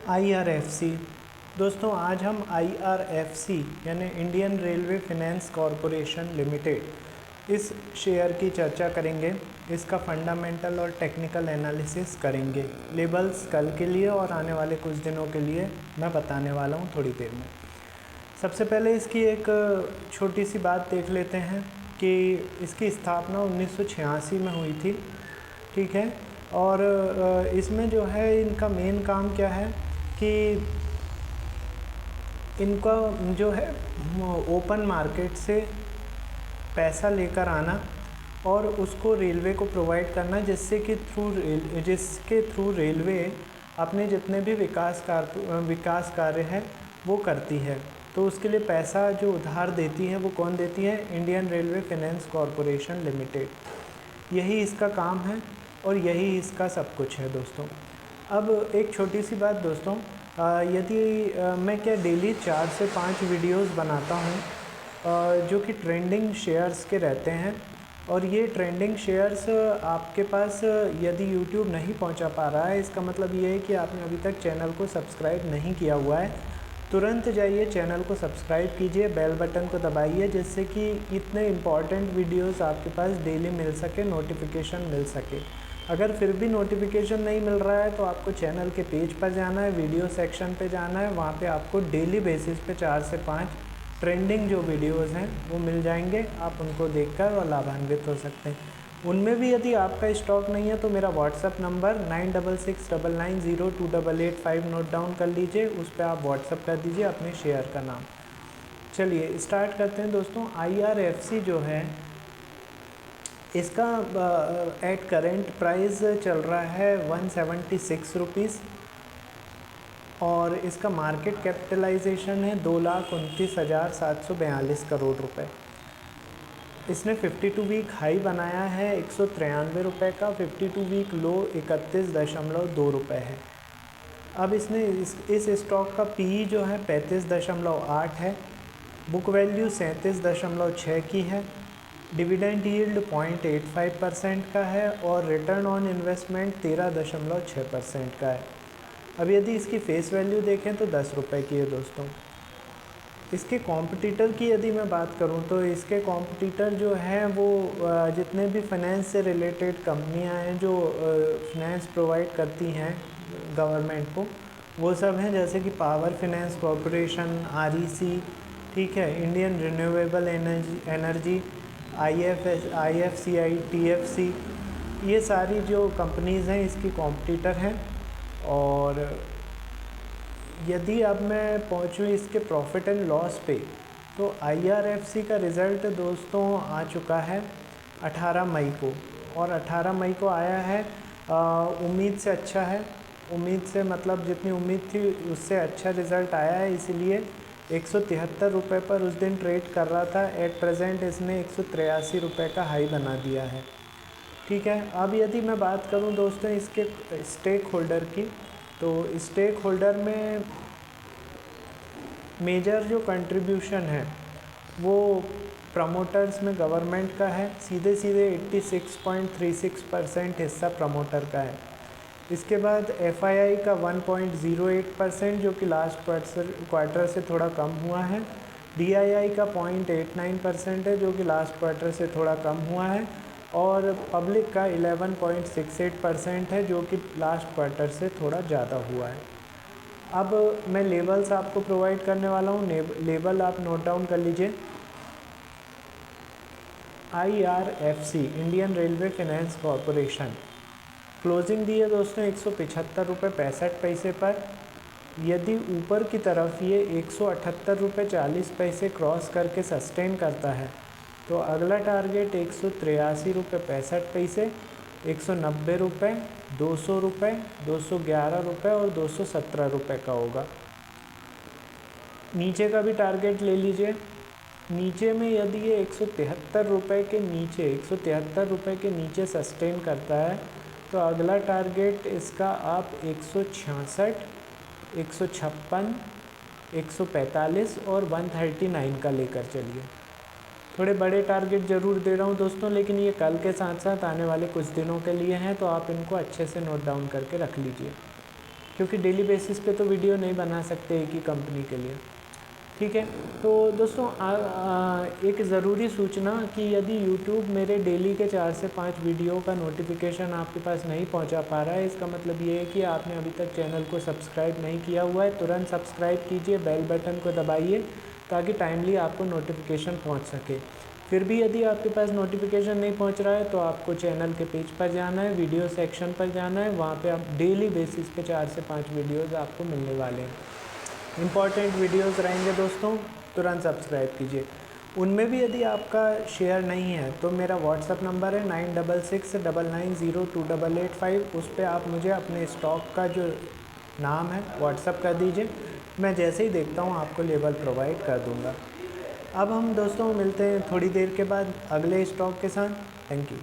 IRFC। दोस्तों आज हम IRFC यानी Indian railway finance corporation limited इस शेयर की चर्चा करेंगे। इसका फंडामेंटल और टेक्निकल एनालिसिस करेंगे। लेबल्स कल के लिए और आने वाले कुछ दिनों के लिए मैं बताने वाला हूँ थोड़ी देर में। सबसे पहले इसकी एक छोटी सी बात देख लेते हैं कि इसकी स्थापना 1986 में हुई थी, ठीक है। और इसमें जो है इनका मेन काम क्या है कि इनका जो है ओपन मार्केट से पैसा लेकर आना और उसको रेलवे को प्रोवाइड करना, जिसके थ्रू रेलवे अपने जितने भी विकास कार्य हैं वो करती है। तो उसके लिए पैसा जो उधार देती है वो कौन देती है? Indian railway finance corporation limited. यही इसका काम है और यही इसका सब कुछ है दोस्तों। अब एक छोटी सी बात दोस्तों, यदि मैं क्या डेली 4 से 5 वीडियोस बनाता हूँ जो कि ट्रेंडिंग शेयर्स के रहते हैं, और ये ट्रेंडिंग शेयर्स आपके पास यदि YouTube नहीं पहुँचा पा रहा है, इसका मतलब ये है कि आपने अभी तक चैनल को सब्सक्राइब नहीं किया हुआ है। तुरंत जाइए चैनल को सब्सक्राइब कीजिए, बेल बटन को दबाइए, जिससे कि इतने इम्पॉर्टेंट वीडियोस आपके पास डेली मिल सके, नोटिफिकेशन मिल सके। अगर फिर भी नोटिफिकेशन नहीं मिल रहा है तो आपको चैनल के पेज पर जाना है, वीडियो सेक्शन पे जाना है, वहाँ पे आपको डेली बेसिस पे 4 से 5 ट्रेंडिंग जो वीडियोस हैं वो मिल जाएंगे। आप उनको देखकर और लाभान्वित हो सकते हैं। उनमें भी यदि आपका स्टॉक नहीं है तो मेरा व्हाट्सअप नंबर 9669902885 नोट डाउन कर लीजिए, उस पर आप व्हाट्सअप कर दीजिए अपने शेयर का नाम। चलिए स्टार्ट करते हैं दोस्तों। IRFC जो है इसका एट करेंट प्राइस चल रहा है 176 रुपीज़ और इसका मार्केट कैपिटलाइजेशन है 2,29,742 करोड़ रुपए। इसने 52 वीक हाई बनाया है 193 रुपये का, 52 वीक लो 31.2 रुपये है। अब इसने इस स्टॉक का PE जो है 35.8 है, बुक वैल्यू 37.6 की है, डिविडेंड यील्ड 0.85% का है और रिटर्न ऑन इन्वेस्टमेंट 13.6% का है। अब यदि इसकी फेस वैल्यू देखें तो 10 रुपये की है दोस्तों। इसके कॉम्पिटिटर की यदि मैं बात करूं तो इसके कॉम्पिटिटर जो हैं वो जितने भी फाइनेंस से रिलेटेड कंपनियां हैं जो फाइनेंस प्रोवाइड करती हैं गवर्नमेंट को, वो सब हैं, जैसे कि पावर फाइनेंस कॉरपोरेशन, REC, ठीक है, Indian renewable energy, IFCI, TFC, ये सारी जो कंपनीज़ हैं इसकी कॉम्पिटिटर हैं। और यदि अब मैं पहुंचूँ इसके प्रॉफिट एंड लॉस पे, तो IRFC का रिज़ल्ट दोस्तों आ चुका है 18 मई को, और 18 मई को आया है। उम्मीद से अच्छा है, उम्मीद से मतलब जितनी उम्मीद थी उससे अच्छा रिज़ल्ट आया है, इसीलिए 173 रुपये पर उस दिन ट्रेड कर रहा था। एट प्रेजेंट इसने 183 रुपये का हाई बना दिया है, ठीक है। अब यदि मैं बात करूं दोस्तों इसके स्टेक होल्डर की, तो स्टेक होल्डर में मेजर जो कंट्रीब्यूशन है वो प्रमोटर्स में गवर्नमेंट का है, सीधे 86.36% हिस्सा प्रमोटर का है। इसके बाद FII का 1.08% जो कि लास्ट क्वार्टर से थोड़ा कम हुआ है, DII का 0.89% है जो कि लास्ट क्वार्टर से थोड़ा कम हुआ है, और पब्लिक का 11.68% है जो कि लास्ट क्वार्टर से थोड़ा ज़्यादा हुआ है। अब मैं लेबल्स आपको प्रोवाइड करने वाला हूँ, लेबल आप नोट डाउन कर लीजिए। IRFC Indian railway finance corporation closing दी है दोस्तों 175 रुपये 65 पैसे पर। यदि ऊपर की तरफ ये 178 रुपये 40 पैसे क्रॉस करके सस्टेन करता है तो अगला टारगेट 183 रुपये 65 पैसे, 190 रुपये, 200 रुपये, 211 रुपये और 217 रुपये का होगा। नीचे का भी टारगेट ले लीजिए। नीचे में यदि ये 173 रुपये के नीचे 173 रुपये के नीचे सस्टेन करता है तो अगला टारगेट इसका आप 166, 156, 145 और 139 का लेकर चलिए। थोड़े बड़े टारगेट ज़रूर दे रहा हूँ दोस्तों, लेकिन ये कल के साथ साथ आने वाले कुछ दिनों के लिए हैं, तो आप इनको अच्छे से नोट डाउन करके रख लीजिए, क्योंकि डेली बेसिस पे तो वीडियो नहीं बना सकते एक ही कंपनी के लिए। ठीक है, तो दोस्तों एक ज़रूरी सूचना कि यदि YouTube मेरे डेली के 4 से 5 वीडियो का नोटिफिकेशन आपके पास नहीं पहुंचा पा रहा है, इसका मतलब ये है कि आपने अभी तक चैनल को सब्सक्राइब नहीं किया हुआ है। तुरंत सब्सक्राइब कीजिए, बेल बटन को दबाइए ताकि टाइमली आपको नोटिफिकेशन पहुंच सके। फिर भी यदि आपके पास नोटिफिकेशन नहीं पहुंच रहा है तो आपको चैनल के पेज पर जाना है, वीडियो सेक्शन पर जाना है, वहाँ पे आप डेली बेसिस पे 4 से 5 वीडियोज़ आपको मिलने वाले हैं। इम्पॉर्टेंट वीडियोस रहेंगे दोस्तों, तुरंत सब्सक्राइब कीजिए। उनमें भी यदि आपका शेयर नहीं है तो मेरा व्हाट्सअप नंबर है 9669902885। उस पर आप मुझे अपने स्टॉक का जो नाम है व्हाट्सअप कर दीजिए, मैं जैसे ही देखता हूँ आपको लेबल प्रोवाइड कर दूँगा। अब हम दोस्तों मिलते हैं थोड़ी देर के बाद अगले स्टॉक के साथ। Thank you.